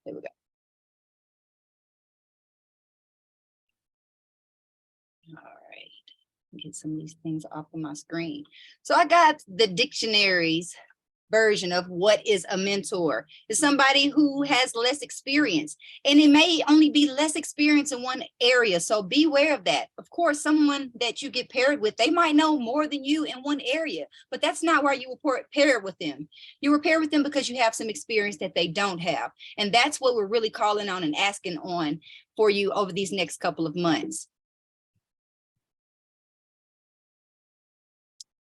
There we go. All right, get some of these things off of my screen. So I got the dictionaries version of what is a mentor. Is somebody who has less experience, and it may only be less experience in one area. So beware of that. Of course, someone that you get paired with, they might know more than you in one area, but that's not why you were paired with them. You were paired with them because you have some experience that they don't have. And that's what we're really calling on and asking on for you over these next couple of months.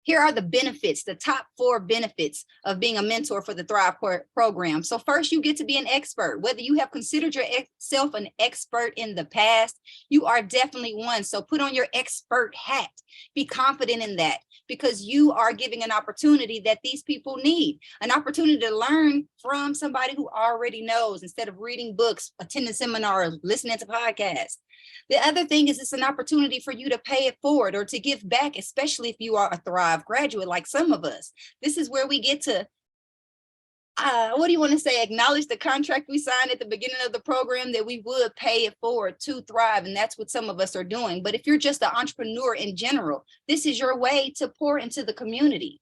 Here are the benefits, the top 4 benefits of being a mentor for the Thrive program. So first, you get to be an expert. Whether you have considered yourself an expert in the past, you are definitely one. So put on your expert hat. Be confident in that, because you are giving an opportunity that these people need, an opportunity to learn from somebody who already knows, instead of reading books, attending seminars, listening to podcasts. The other thing is, it's an opportunity for you to pay it forward or to give back, especially if you are a Thrive graduate like some of us. This is where we get to, what do you want to say, acknowledge the contract we signed at the beginning of the program that we would pay it forward to Thrive. And that's what some of us are doing. But if you're just an entrepreneur in general, this is your way to pour into the community.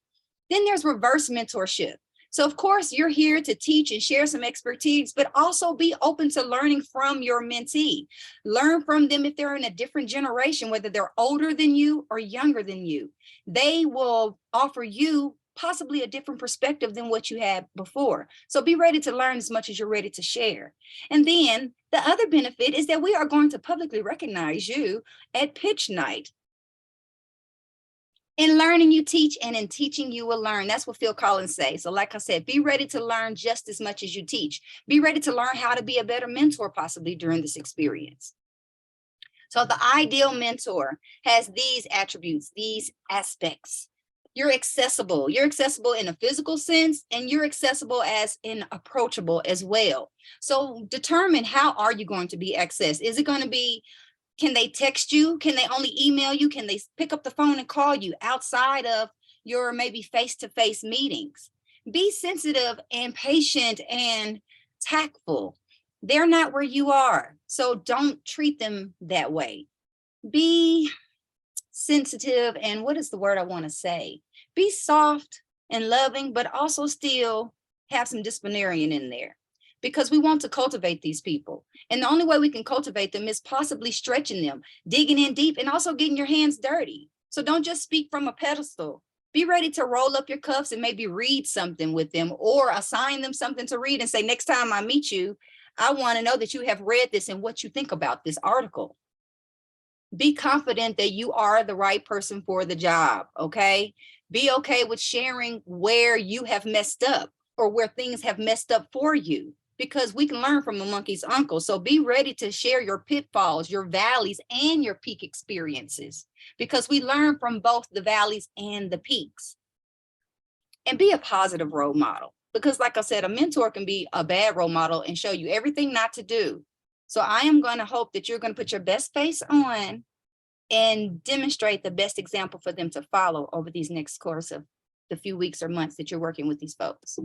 Then there's reverse mentorship. So of course, you're here to teach and share some expertise, but also be open to learning from your mentee. Learn from them if they're in a different generation, whether they're older than you or younger than you. They will offer you possibly a different perspective than what you had before. So be ready to learn as much as you're ready to share. And then the other benefit is that we are going to publicly recognize you at pitch night. In learning, you teach, and in teaching, you will learn. That's what Phil Collins says. So like I said, be ready to learn just as much as you teach. Be ready to learn how to be a better mentor possibly during this experience. So the ideal mentor has these attributes, these aspects. You're accessible. You're accessible in a physical sense, and you're accessible as in approachable as well. So determine, how are you going to be accessed? Is it going to be, can they text you? Can they only email you? Can they pick up the phone and call you outside of your maybe face-to-face meetings? Be sensitive and patient and tactful. They're not where you are, so don't treat them that way. Be sensitive, and what is the word I want to say? Be soft and loving, but also still have some disciplinarian in there, because we want to cultivate these people. And the only way we can cultivate them is possibly stretching them, digging in deep, and also getting your hands dirty. So don't just speak from a pedestal. Be ready to roll up your cuffs and maybe read something with them, or assign them something to read and say, next time I meet you, I want to know that you have read this and what you think about this article. Be confident that you are the right person for the job, okay? Be okay with sharing where you have messed up or where things have messed up for you, because we can learn from a monkey's uncle. So be ready to share your pitfalls, your valleys, and your peak experiences, because we learn from both the valleys and the peaks. And be a positive role model, because like I said, a mentor can be a bad role model and show you everything not to do. So I am going to hope that you're going to put your best face on and demonstrate the best example for them to follow over these next course of the few weeks or months that you're working with these folks.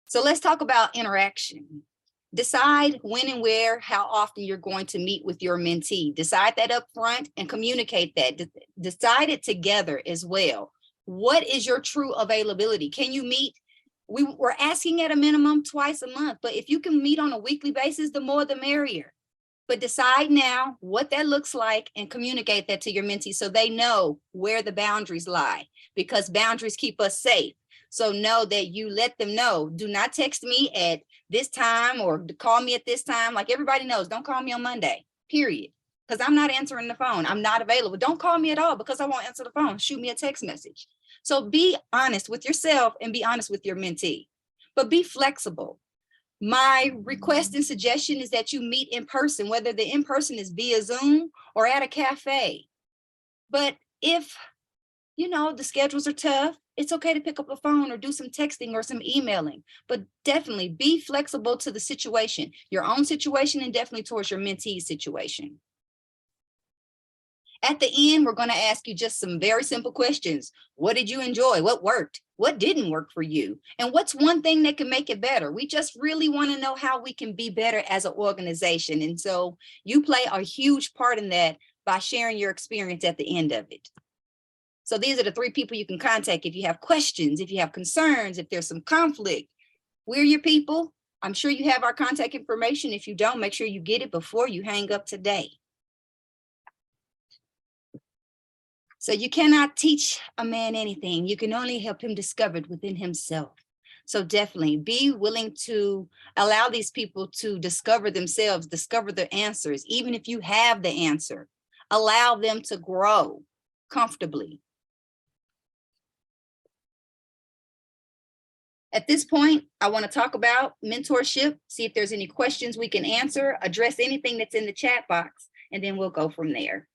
So let's talk about interaction. Decide when and where, how often you're going to meet with your mentee. Decide that up front and communicate that. Decide it together as well. What is your true availability? Can you meet? We're asking at a minimum twice a month, but if you can meet on a weekly basis, the more the merrier. But decide now what that looks like and communicate that to your mentee so they know where the boundaries lie, because boundaries keep us safe. So know that you let them know, do not text me at this time or call me at this time. Like everybody knows, don't call me on Monday, period. Because I'm not answering the phone. I'm not available. Don't call me at all because I won't answer the phone. Shoot me a text message. So be honest with yourself and be honest with your mentee, but be flexible. My request and suggestion is that you meet in person, whether the in person is via Zoom or at a cafe. But if, the schedules are tough, it's okay to pick up a phone or do some texting or some emailing, but definitely be flexible to the situation, your own situation, and definitely towards your mentee's situation. At the end, we're going to ask you just some very simple questions. What did you enjoy? What worked? What didn't work for you? And what's one thing that can make it better? We just really want to know how we can be better as an organization. And so you play a huge part in that by sharing your experience at the end of it. So these are the 3 people you can contact if you have questions, if you have concerns, if there's some conflict. We're your people. I'm sure you have our contact information. If you don't, make sure you get it before you hang up today. So you cannot teach a man anything. You can only help him discover it within himself. So definitely be willing to allow these people to discover themselves, discover their answers. Even if you have the answer, allow them to grow comfortably. At this point, I want to talk about mentorship, see if there's any questions we can answer, address anything that's in the chat box, and then we'll go from there.